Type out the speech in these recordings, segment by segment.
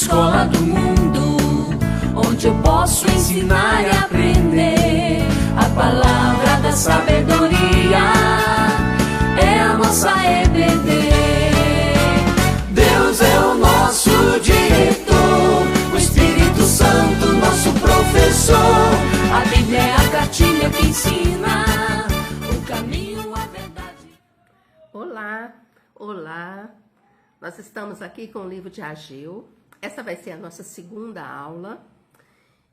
escola do mundo, onde eu posso ensinar e aprender. A palavra da sabedoria é a nossa EBD. Deus é o nosso diretor, o Espírito Santo nosso professor. A Bíblia é a cartilha que ensina o caminho, a verdade. Olá, olá. Nós estamos aqui com o livro de Ageu. Essa vai ser a nossa segunda aula.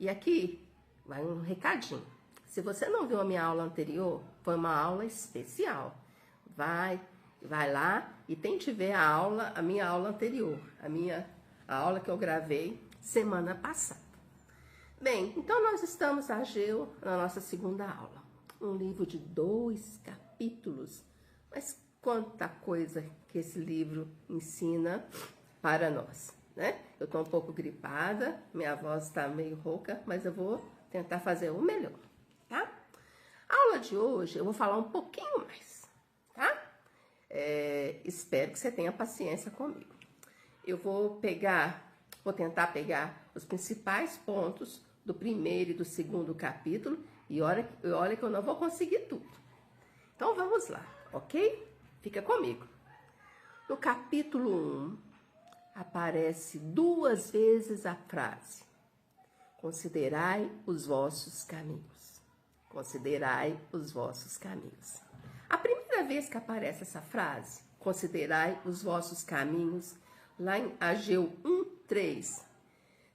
E aqui vai um recadinho. Se você não viu a minha aula anterior, foi uma aula especial. Vai lá e tente ver a minha aula anterior, a aula que eu gravei semana passada. Bem, então nós estamos, Ageu, na nossa segunda aula. Um livro de 2 capítulos, mas quanta coisa que esse livro ensina para nós, né? Eu tô um pouco gripada, minha voz tá meio rouca, mas eu vou tentar fazer o melhor, tá? A aula de hoje eu vou falar um pouquinho mais, tá? Espero que você tenha paciência comigo. Eu vou tentar pegar os principais pontos do primeiro e do segundo capítulo e olha que eu não vou conseguir tudo. Então vamos lá, ok? Fica comigo. No capítulo 1, aparece 2 vezes a frase: considerai os vossos caminhos. Considerai os vossos caminhos. A primeira vez que aparece essa frase, considerai os vossos caminhos, lá em Ageu 1:3.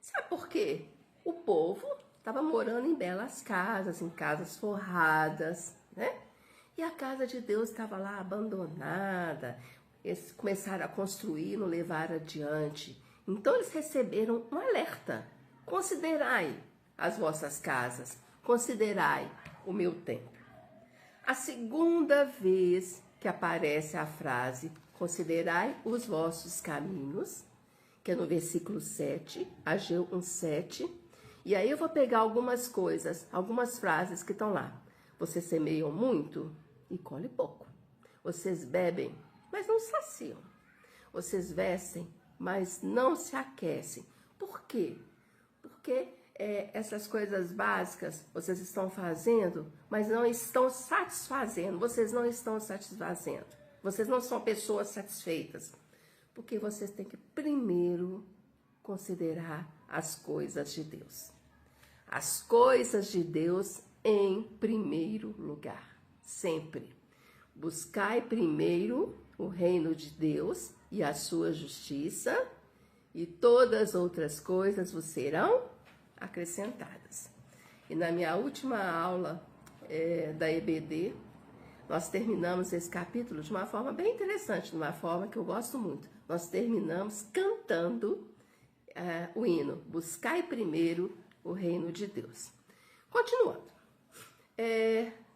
Sabe por quê? O povo estava morando em belas casas, em casas forradas, né? E a casa de Deus estava lá abandonada. Eles começaram a construir, não levaram adiante. Então eles receberam um alerta: considerai as vossas casas, considerai o meu templo. A segunda vez que aparece a frase considerai os vossos caminhos, que é no versículo 7, Ageu 1:7. E aí eu vou pegar algumas coisas, algumas frases que estão lá. Vocês semeiam muito e colhem pouco. Vocês bebem, mas não saciam. Vocês vestem, mas não se aquecem. Por quê? Porque essas coisas básicas vocês estão fazendo, mas não estão satisfazendo. Vocês não estão satisfazendo. Vocês não são pessoas satisfeitas. Porque vocês têm que primeiro considerar as coisas de Deus. As coisas de Deus em primeiro lugar. Sempre. Buscai primeiro o reino de Deus e a sua justiça, e todas as outras coisas vos serão acrescentadas. E na minha última aula da EBD, nós terminamos esse capítulo de uma forma bem interessante, de uma forma que eu gosto muito. Nós terminamos cantando o hino: buscai primeiro o reino de Deus. Continuando.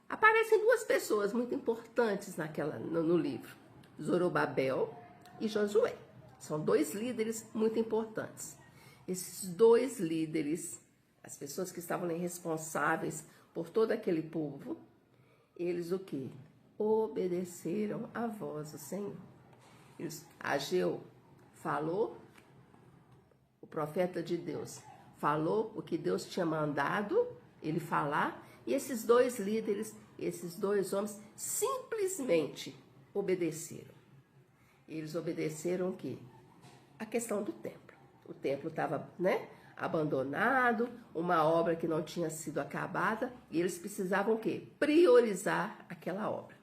Aparecem 2 pessoas muito importantes no livro: Zorobabel e Josué. São 2 líderes muito importantes. Esses 2 líderes, as pessoas que estavam responsáveis por todo aquele povo, eles o quê? Obedeceram à voz do Senhor. Ageu falou, o profeta de Deus falou o que Deus tinha mandado ele falar, e esses 2 líderes, esses 2 homens, simplesmente obedeceram. Eles obedeceram o quê? A questão do templo. O templo estava, abandonado, uma obra que não tinha sido acabada, e eles precisavam o quê? Priorizar aquela obra.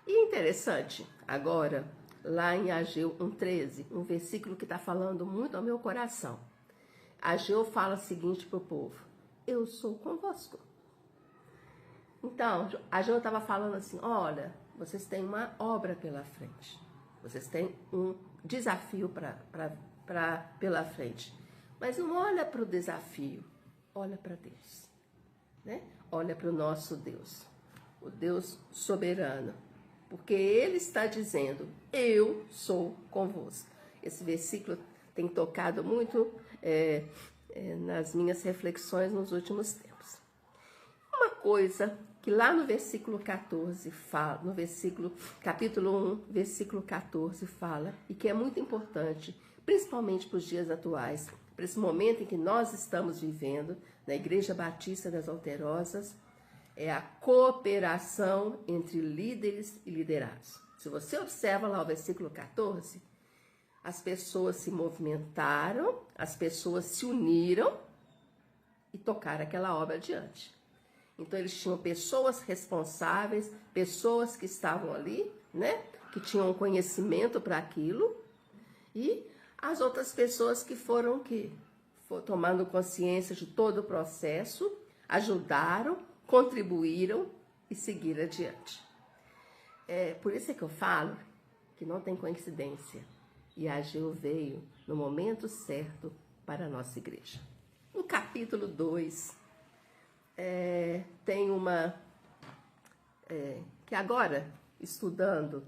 E interessante, agora, lá em Ageu 1:13, um versículo que está falando muito ao meu coração. Ageu fala o seguinte para o povo: eu sou convosco. Então, Ageu estava falando assim: olha, vocês têm uma obra pela frente. Vocês têm um desafio pela frente. Mas não olha para o desafio, olha para Deus, né? Olha para o nosso Deus, o Deus soberano. Porque Ele está dizendo: eu sou convosco. Esse versículo tem tocado muito nas minhas reflexões nos últimos tempos. Uma coisa que lá no versículo 14 fala, capítulo 1, versículo 14 fala, e que é muito importante, principalmente para os dias atuais, para esse momento em que nós estamos vivendo, na Igreja Batista das Alterosas, é a cooperação entre líderes e liderados. Se você observa lá o versículo 14, as pessoas se movimentaram, as pessoas se uniram e tocaram aquela obra adiante. Então, eles tinham pessoas responsáveis, pessoas que estavam ali, né? Que tinham conhecimento para aquilo. E as outras pessoas que foram tomando consciência de todo o processo, ajudaram, contribuíram e seguiram adiante. Por isso é que eu falo que não tem coincidência. E Ageu veio no momento certo para a nossa igreja. No capítulo 2, tem uma... que agora, estudando,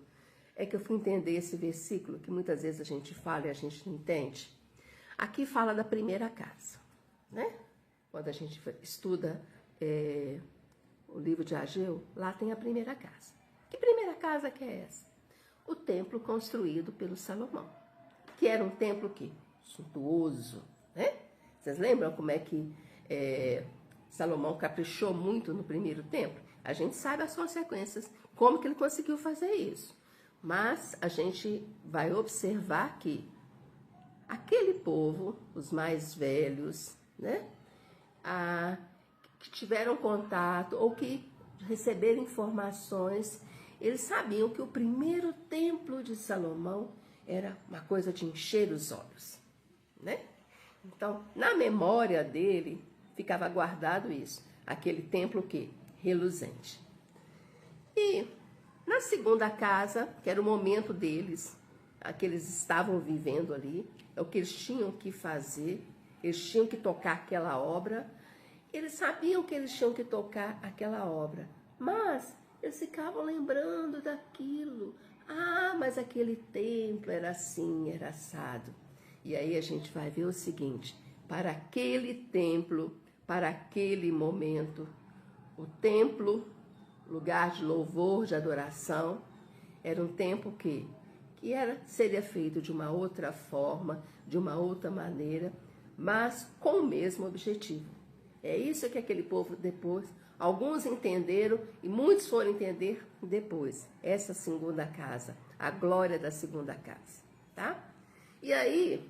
é que eu fui entender esse versículo, que muitas vezes a gente fala e a gente não entende. Aqui fala da primeira casa, né? Quando a gente estuda o livro de Ageu, lá tem a primeira casa. Que primeira casa que é essa? O templo construído pelo Salomão, que era um templo suntuoso, né? Vocês lembram como é que Salomão caprichou muito no primeiro templo? A gente sabe as consequências, como que ele conseguiu fazer isso. Mas a gente vai observar que aquele povo, os mais velhos, né? Que tiveram contato ou que receberam informações, eles sabiam que o primeiro templo de Salomão era uma coisa de encher os olhos, né? Então, na memória dele, ficava guardado isso, aquele templo reluzente. E na segunda casa, que era o momento deles, que eles estavam vivendo ali, é o que eles tinham que fazer, eles tinham que tocar aquela obra, eles sabiam que eles tinham que tocar aquela obra, mas eles ficavam lembrando daquilo. Mas aquele templo era assim, era assado. E aí a gente vai ver o seguinte, para aquele templo, para aquele momento, o templo, lugar de louvor, de adoração, era um templo que seria feito de uma outra forma, de uma outra maneira, mas com o mesmo objetivo. É isso que aquele povo depois, alguns entenderam e muitos foram entender depois, essa segunda casa, a glória da segunda casa, tá? E aí,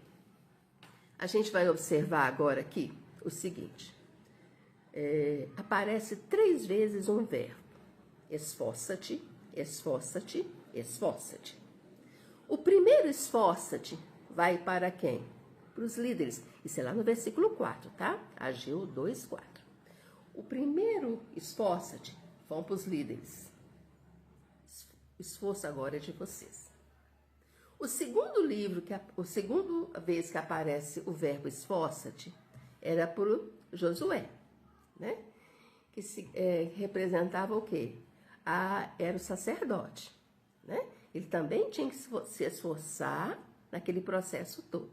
a gente vai observar agora aqui o seguinte, aparece 3 vezes um verbo, esforça-te, esforça-te, esforça-te. O primeiro esforça-te vai para quem? Para os líderes. Isso é lá no versículo 4, tá? Ageu 2:4. O primeiro esforça-te vão para os líderes. O esforço agora é de vocês. O segundo vez que aparece o verbo esforça-te era por Josué, né? Que representava o quê? Era o sacerdote, né? Ele também tinha que se esforçar naquele processo todo.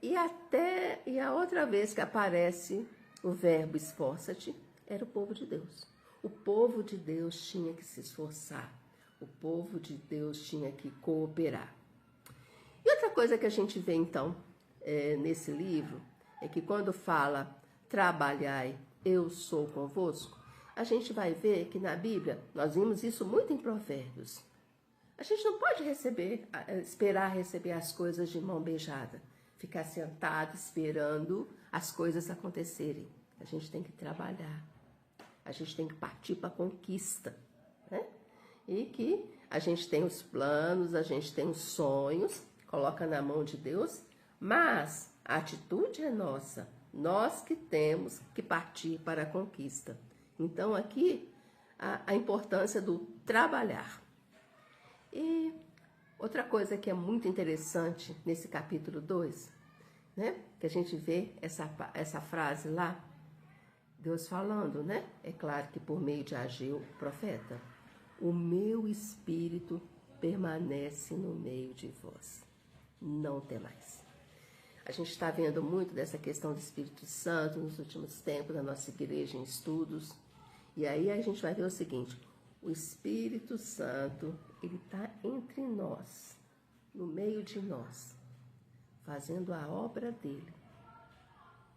E a outra vez que aparece o verbo esforça-te, era o povo de Deus. O povo de Deus tinha que se esforçar. O povo de Deus tinha que cooperar. E outra coisa que a gente vê, então, nesse livro, é que quando fala trabalhai, eu sou convosco, a gente vai ver que na Bíblia, nós vimos isso muito em Provérbios. A gente não pode esperar receber as coisas de mão beijada. Ficar sentado esperando as coisas acontecerem. A gente tem que trabalhar. A gente tem que partir para a conquista, né? E que a gente tem os planos, a gente tem os sonhos, coloca na mão de Deus, mas a atitude é nossa. Nós que temos que partir para a conquista. Então, aqui, a importância do trabalhar. E outra coisa que é muito interessante nesse capítulo 2, né? Que a gente vê essa frase lá, Deus falando, né? É claro que por meio de Ageu, o profeta, o meu espírito permanece no meio de vós, não temais. A gente está vendo muito dessa questão do Espírito Santo nos últimos tempos, na nossa igreja em estudos, E aí a gente vai ver o seguinte, o Espírito Santo, ele está entre nós, no meio de nós, fazendo a obra dele,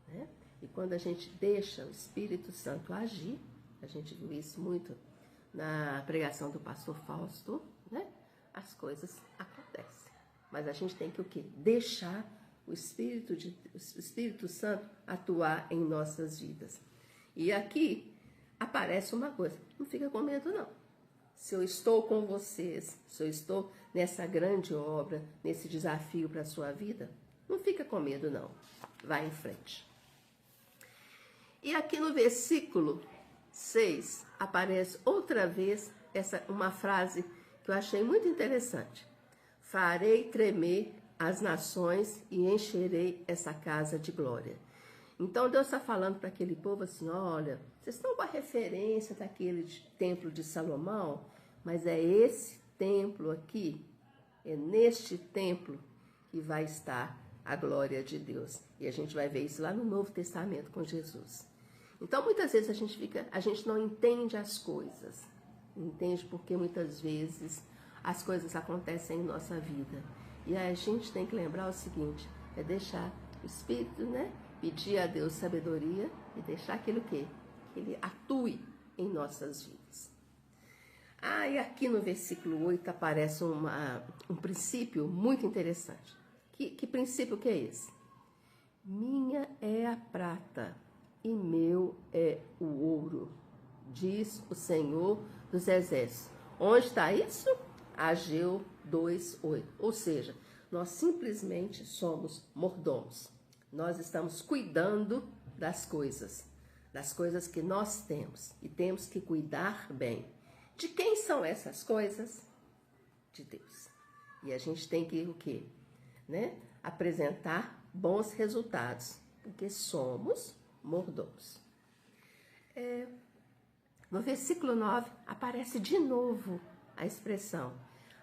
né? E quando a gente deixa o Espírito Santo agir, a gente viu isso muito na pregação do pastor Fausto, né? As coisas acontecem. Mas a gente tem que o quê? Deixar o Espírito Santo atuar em nossas vidas. E aqui aparece uma coisa, não fica com medo não. Se eu estou com vocês, se eu estou nessa grande obra, nesse desafio para a sua vida, não fica com medo não, vai em frente. E aqui no versículo 6, aparece outra vez uma frase que eu achei muito interessante. Farei tremer as nações e encherei essa casa de glória. Então Deus está falando para aquele povo assim, olha, vocês estão com a referência daquele templo de Salomão, mas é esse templo aqui, é neste templo que vai estar a glória de Deus. E a gente vai ver isso lá no Novo Testamento com Jesus. Então muitas vezes a gente não entende as coisas, entende porque muitas vezes as coisas acontecem em nossa vida. E aí a gente tem que lembrar o seguinte, é deixar o Espírito, né? Pedir a Deus sabedoria e deixar aquilo que ele atue em nossas vidas. E aqui no versículo 8 aparece um princípio muito interessante. Que princípio que é esse? Minha é a prata e meu é o ouro, diz o Senhor dos Exércitos. Onde está isso? Ageu 2:8. Ou seja, nós simplesmente somos mordomos. Nós estamos cuidando das coisas que nós temos. E temos que cuidar bem. De quem são essas coisas? De Deus. E a gente tem que o quê? Né? Apresentar bons resultados. Porque somos mordomos. No versículo 9, aparece de novo a expressão.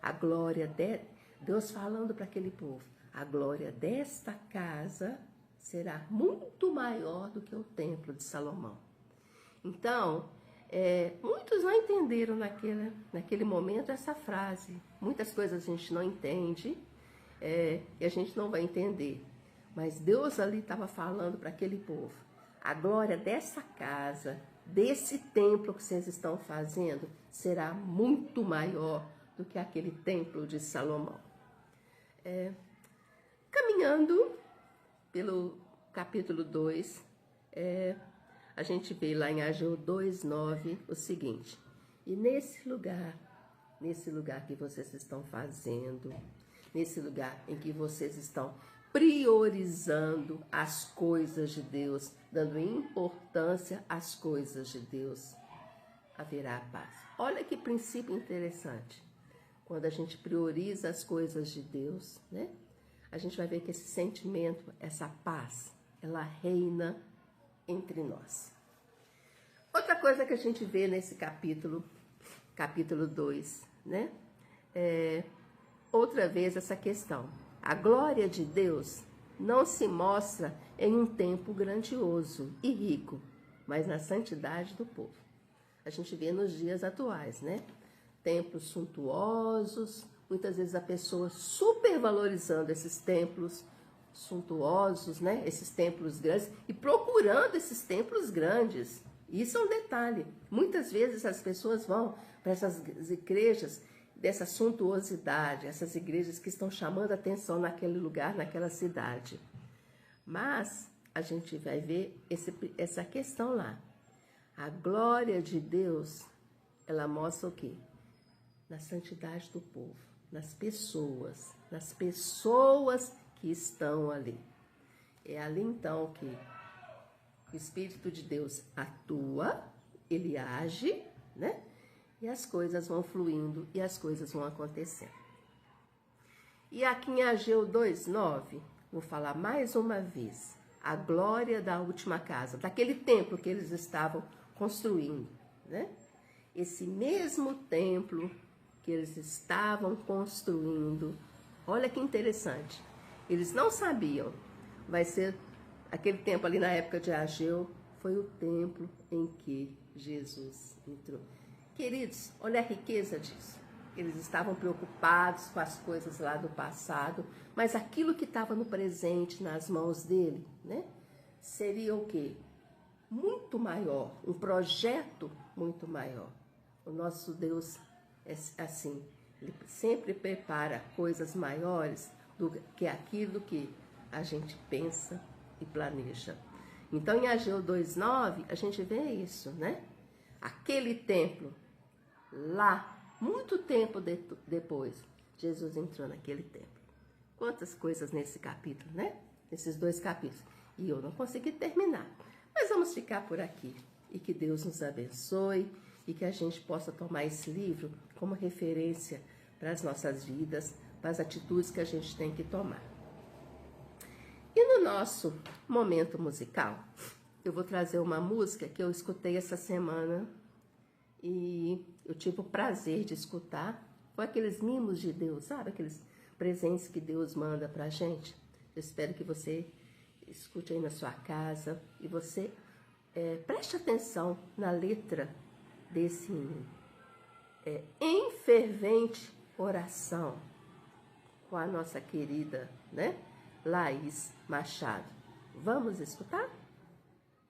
A glória de Deus falando para aquele povo. A glória desta casa será muito maior do que o templo de Salomão. Então, muitos não entenderam naquele momento essa frase. Muitas coisas a gente não entende e a gente não vai entender. Mas Deus ali estava falando para aquele povo. A glória dessa casa, desse templo que vocês estão fazendo, será muito maior do que aquele templo de Salomão. Caminhando pelo capítulo 2, a gente vê lá em Ageu 2:9 o seguinte. E nesse lugar que vocês estão fazendo, nesse lugar em que vocês estão priorizando as coisas de Deus, dando importância às coisas de Deus, haverá paz. Olha que princípio interessante. Quando a gente prioriza as coisas de Deus, né? A gente vai ver que esse sentimento, essa paz, ela reina entre nós. Outra coisa que a gente vê nesse capítulo 2, né? Outra vez essa questão. A glória de Deus não se mostra em um templo grandioso e rico, mas na santidade do povo. A gente vê nos dias atuais, né? Templos suntuosos, muitas vezes a pessoa supervalorizando esses templos suntuosos, né? Esses templos grandes e procurando esses templos grandes. Isso é um detalhe. Muitas vezes as pessoas vão para essas igrejas dessa suntuosidade, essas igrejas que estão chamando a atenção naquele lugar, naquela cidade. Mas a gente vai ver essa questão lá. A glória de Deus, ela mostra o quê? Na santidade do povo, nas pessoas que estão ali. É ali então que o Espírito de Deus atua, ele age, né? E as coisas vão fluindo e as coisas vão acontecendo. E aqui em Ageu 2:9, vou falar mais uma vez, a glória da última casa, daquele templo que eles estavam construindo, né? Esse mesmo templo que eles estavam construindo, olha que interessante, eles não sabiam, vai ser aquele templo ali na época de Ageu, foi o templo em que Jesus entrou. Queridos, olha a riqueza disso. Eles estavam preocupados com as coisas lá do passado, mas aquilo que estava no presente, nas mãos dele, né? Seria o quê? Muito maior, um projeto muito maior. O nosso Deus é assim, ele sempre prepara coisas maiores do que aquilo que a gente pensa e planeja. Então, em Ageu 2:9, a gente vê isso, né? Aquele templo, lá, muito tempo depois, Jesus entrou naquele templo. Quantas coisas nesse capítulo, né? Nesses 2 capítulos. E eu não consegui terminar. Mas vamos ficar por aqui. E que Deus nos abençoe e que a gente possa tomar esse livro como referência para as nossas vidas, para as atitudes que a gente tem que tomar. E no nosso momento musical, eu vou trazer uma música que eu escutei essa semana e eu tive o prazer de escutar. Foi aqueles mimos de Deus, sabe? Aqueles presentes que Deus manda pra gente. Eu espero que você escute aí na sua casa e você preste atenção na letra desse hino. Em fervente oração, com a nossa querida, né, Laís Machado. Vamos escutar?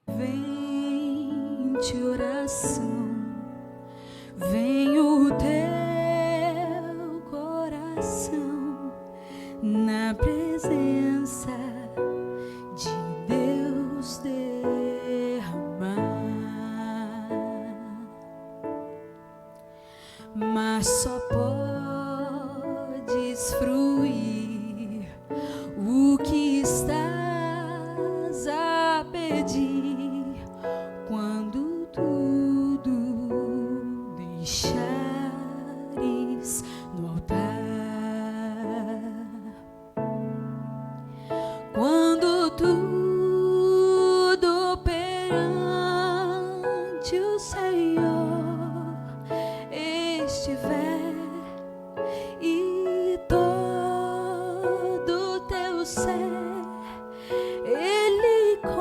Vem de oração, vem o teu coração na presença de Deus derramar, mas só podes fruir o que estás a pedir quando tudo deixares no altar. Quando tudo perante o Senhor estiver e todo teu ser Ele controla,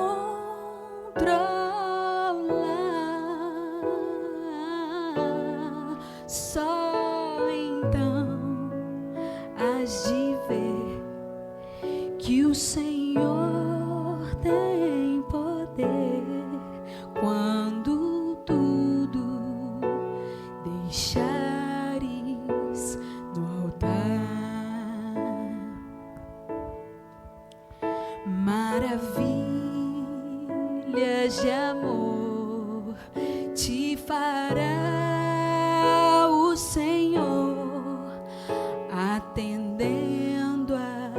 só então hás de ver que o Senhor tem poder quando tudo deixares no altar. Maravilhas de amor te fará o Senhor, atendendo a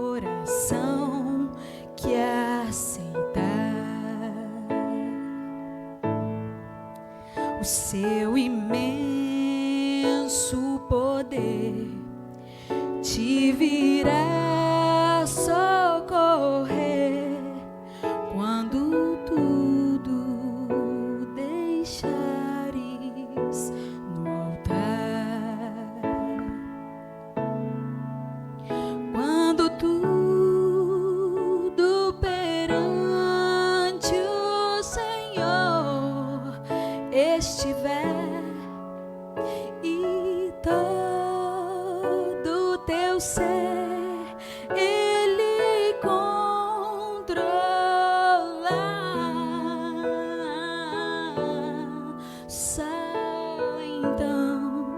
oração que aceitar. O seu imenso poder te virá socorrer quando tudo deixares no altar. Quando tudo perante o Senhor estiver e todo teu ser Ele controla, só então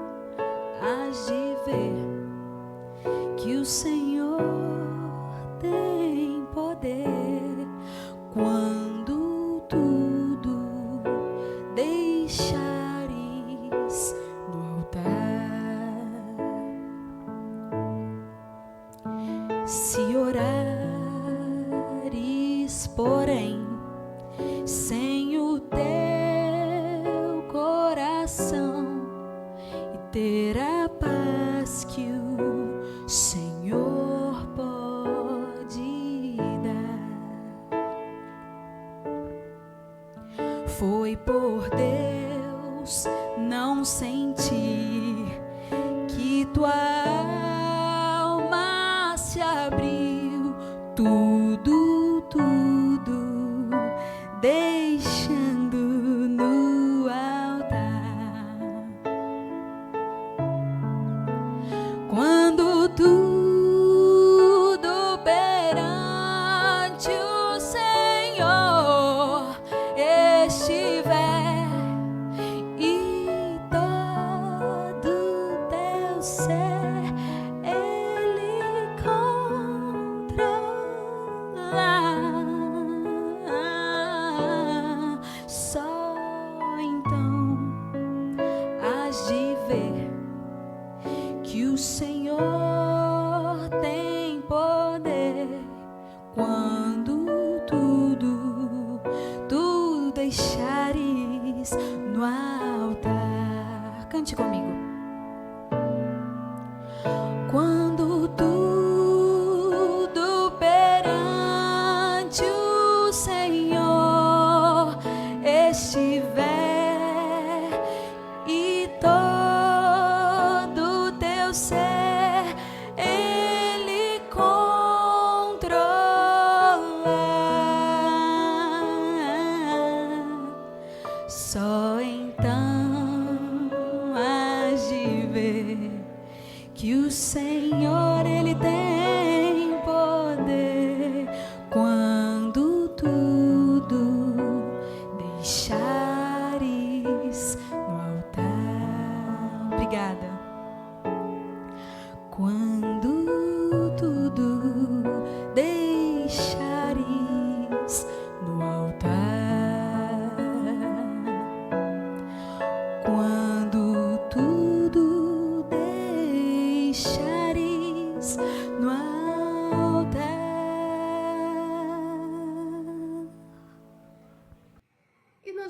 hás de ver que o Senhor tem poder quando tudo deixares no altar. Se orares, porém, sem o teu coração, e ter a paz que o Senhor pode dar, foi por Deus não sentir que tua alma se abriu, tudo deixando no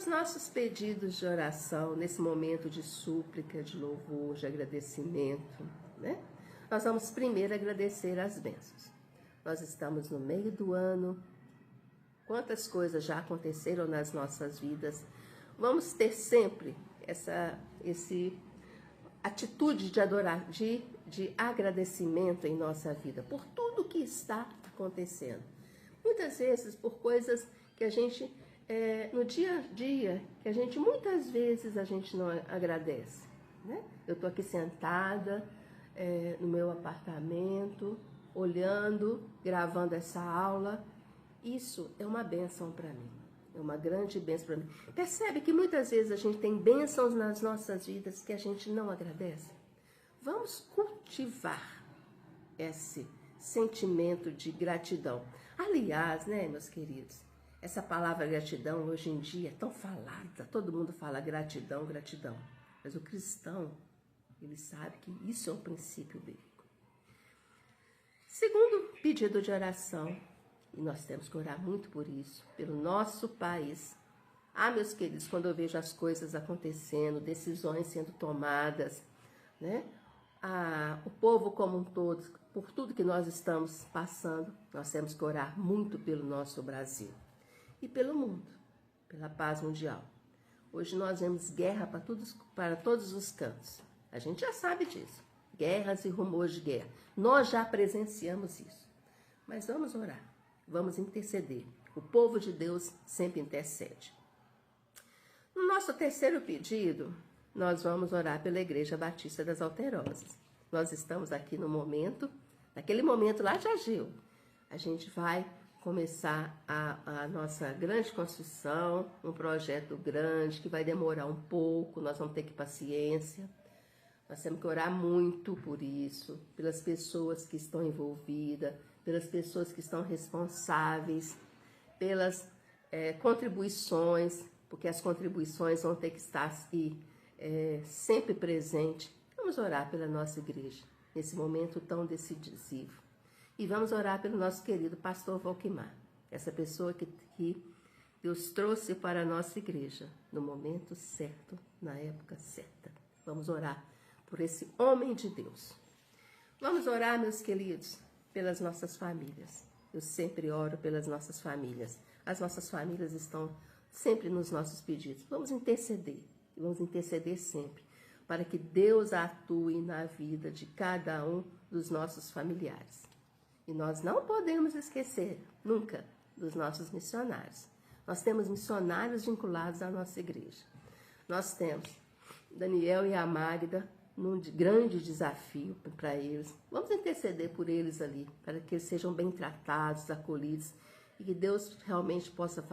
os nossos pedidos de oração, nesse momento de súplica, de louvor, de agradecimento, né? Nós vamos primeiro agradecer as bênçãos. Nós estamos no meio do ano. Quantas coisas já aconteceram nas nossas vidas. Vamos ter sempre essa atitude de adorar, de agradecimento em nossa vida por tudo que está acontecendo. Muitas vezes por coisas que a gente, no dia a dia, que a gente muitas vezes a gente não agradece, né? Eu estou aqui sentada no meu apartamento, olhando, gravando essa aula. Isso é uma bênção para mim. É uma grande bênção para mim. Percebe que muitas vezes a gente tem bênçãos nas nossas vidas que a gente não agradece? Vamos cultivar esse sentimento de gratidão. Aliás, né, meus queridos, essa palavra gratidão hoje em dia é tão falada. Todo mundo fala gratidão, gratidão. Mas o cristão, ele sabe que isso é um princípio bíblico. Segundo pedido de oração, e nós temos que orar muito por isso, pelo nosso país. Meus queridos, quando eu vejo as coisas acontecendo, decisões sendo tomadas, né? O povo como um todo, por tudo que nós estamos passando, nós temos que orar muito pelo nosso Brasil e pelo mundo, pela paz mundial. Hoje nós vemos guerra para todos os cantos. A gente já sabe disso. Guerras e rumores de guerra. Nós já presenciamos isso. Mas vamos orar. Vamos interceder. O povo de Deus sempre intercede. No nosso terceiro pedido, nós vamos orar pela Igreja Batista das Alterosas. Nós estamos aqui naquele momento lá de Ageu. A gente vai começar a nossa grande construção, um projeto grande que vai demorar um pouco, nós vamos ter que paciência. Nós temos que orar muito por isso, pelas pessoas que estão envolvidas, pelas pessoas que estão responsáveis, pelas contribuições, porque as contribuições vão ter que estar sempre presentes. Vamos orar pela nossa igreja, nesse momento tão decisivo. E vamos orar pelo nosso querido pastor Valquimar, essa pessoa que Deus trouxe para a nossa igreja, no momento certo, na época certa. Vamos orar por esse homem de Deus. Vamos orar, meus queridos, pelas nossas famílias. Eu sempre oro pelas nossas famílias. As nossas famílias estão sempre nos nossos pedidos. Vamos interceder sempre, para que Deus atue na vida de cada um dos nossos familiares. E nós não podemos esquecer, nunca, dos nossos missionários. Nós temos missionários vinculados à nossa igreja. Nós temos Daniel e a Magda, num grande desafio para eles. Vamos interceder por eles ali, para que eles sejam bem tratados, acolhidos, e que Deus realmente possa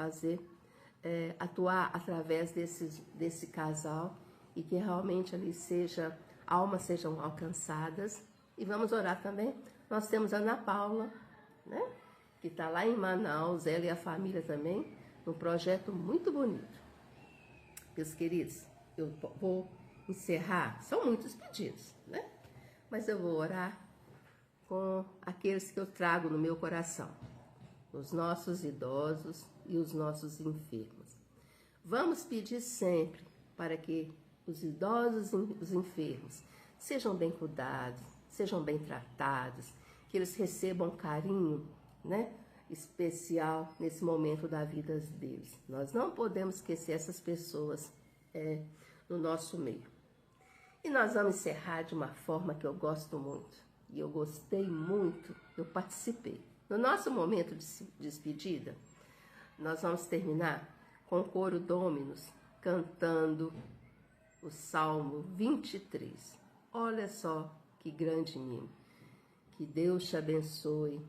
atuar através desse casal, e que realmente ali almas sejam alcançadas. E vamos orar também. Nós temos a Ana Paula, né, que está lá em Manaus, ela e a família também, num projeto muito bonito. Meus queridos, eu vou encerrar, são muitos pedidos, né? Mas eu vou orar com aqueles que eu trago no meu coração, os nossos idosos e os nossos enfermos. Vamos pedir sempre para que os idosos e os enfermos sejam bem cuidados, sejam bem tratados, que eles recebam carinho, né, especial nesse momento da vida deles. Nós não podemos esquecer essas pessoas no nosso meio. E nós vamos encerrar de uma forma que eu gosto muito. E eu gostei muito, eu participei. No nosso momento de despedida, nós vamos terminar com o coro Dominus, cantando o Salmo 23. Olha só que grande hino. Que Deus te abençoe.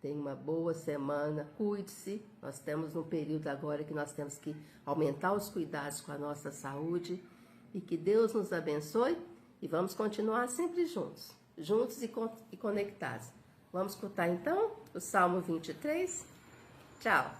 Tenha uma boa semana. Cuide-se. Nós estamos num período agora que nós temos que aumentar os cuidados com a nossa saúde. E que Deus nos abençoe. E vamos continuar sempre juntos e conectados. Vamos escutar então o Salmo 23? Tchau!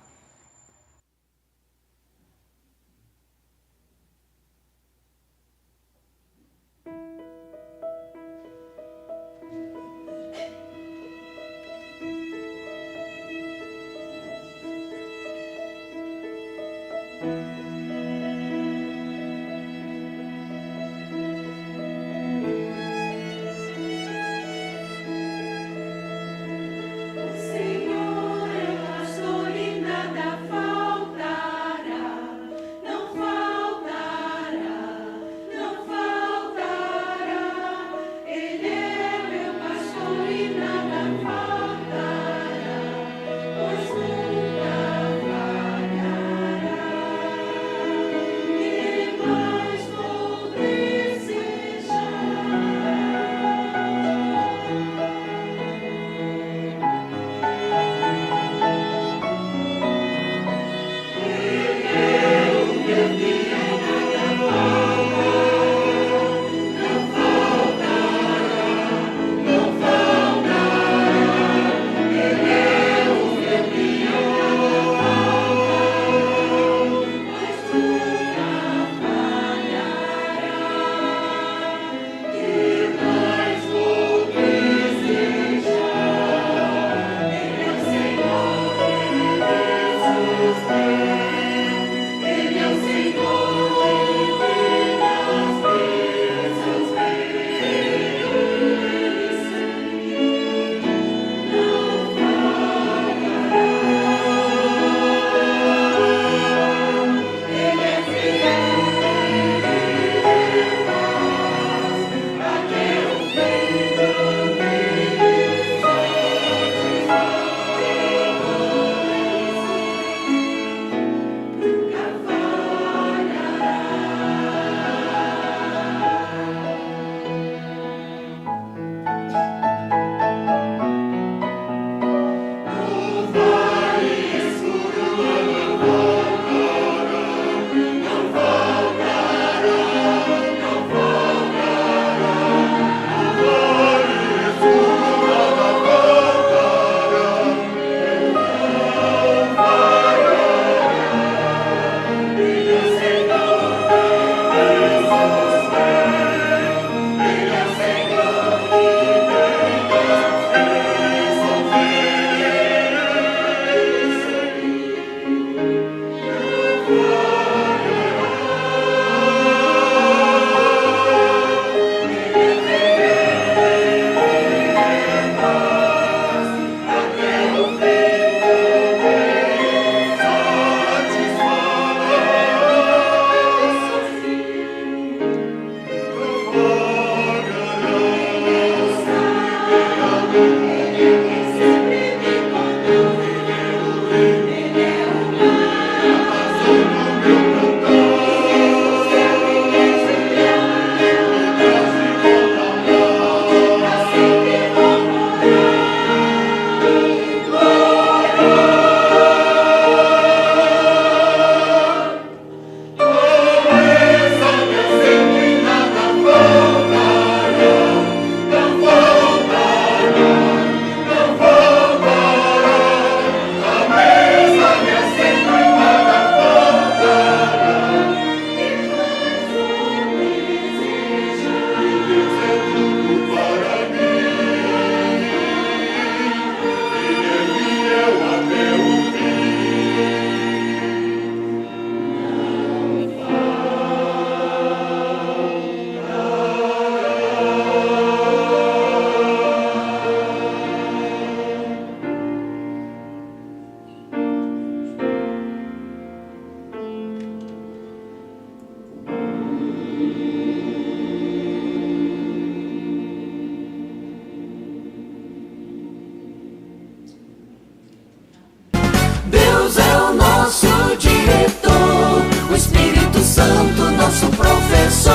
Deus é o nosso diretor, o Espírito Santo, nosso professor.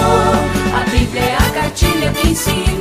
A Bíblia é a cartilha que ensina